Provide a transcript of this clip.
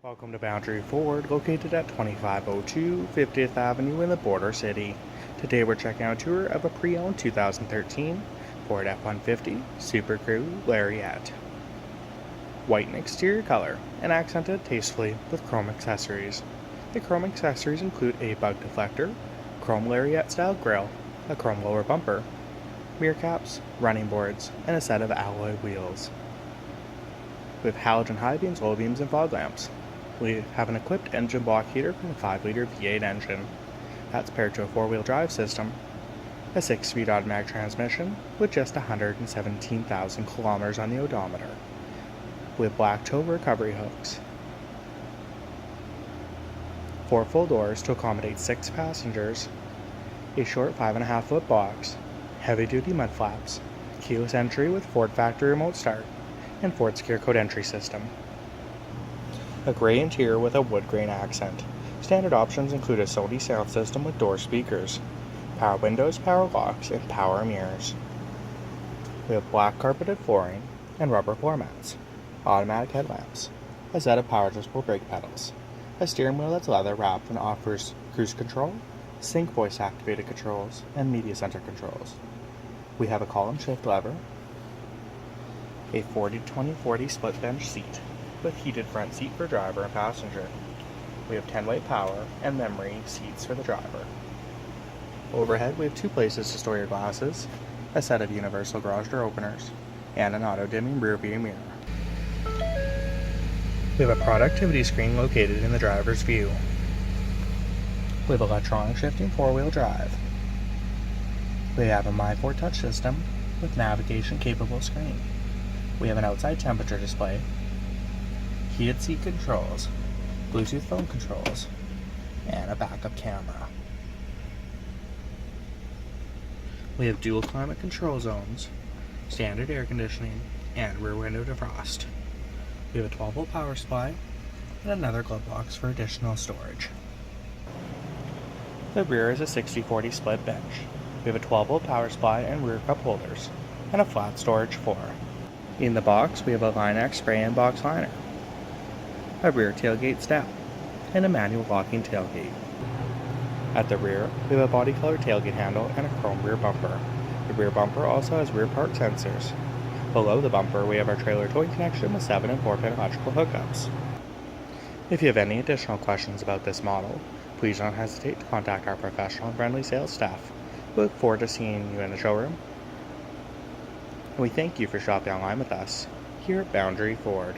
Welcome to Boundary Ford, located at 2502 50th Avenue in the Border City. Today we're checking out a tour of a pre-owned 2013 Ford F-150 Supercrew Lariat. White in exterior color and accented tastefully with chrome accessories. The chrome accessories include a bug deflector, chrome Lariat style grille, a chrome lower bumper, mirror caps, running boards, and a set of alloy wheels. With halogen high beams, low beams, and fog lamps. We have an equipped engine block heater from the 5-liter V8 engine. That's paired to a 4-wheel drive system, a 6-speed automatic transmission with just 117,000 kilometers on the odometer, with black tow recovery hooks, 4 full doors to accommodate 6 passengers, a short 5.5-foot box, heavy-duty mud flaps, keyless entry with Ford factory remote start, and Ford Secure Code entry system. A gray interior with a wood grain accent. Standard options include a Sony sound system with door speakers, power windows, power locks, and power mirrors. We have black carpeted flooring and rubber floor mats, automatic headlamps, a set of power adjustable brake pedals, a steering wheel that's leather wrapped and offers cruise control, sync voice activated controls, and media center controls. We have a column shift lever, a 40-20-40 split bench seat with heated front seat for driver and passenger. We have 10-way power and memory seats for the driver. Overhead, we have 2 places to store your glasses, a set of universal garage door openers, and an auto-dimming rear view mirror. We have a productivity screen located in the driver's view. We have electronic shifting 4-wheel drive. We have a My Ford touch system with navigation capable screen. We have an outside temperature display, heated seat controls, Bluetooth phone controls, and a backup camera. We have dual climate control zones, standard air conditioning, and rear window defrost. We have a 12-volt power supply and another glove box for additional storage. The rear is a 60-40 split bench. We have a 12-volt power supply and rear cup holders, and a flat storage floor. In the box, we have a Line-X spray-in box liner, a rear tailgate step, and a manual locking tailgate. At the rear, we have a body color tailgate handle and a chrome rear bumper. The rear bumper also has rear park sensors. Below the bumper, we have our trailer towing connection with 7 and 4-pin electrical hookups. If you have any additional questions about this model, please don't hesitate to contact our professional and friendly sales staff. We look forward to seeing you in the showroom. And we thank you for shopping online with us here at Boundary Ford.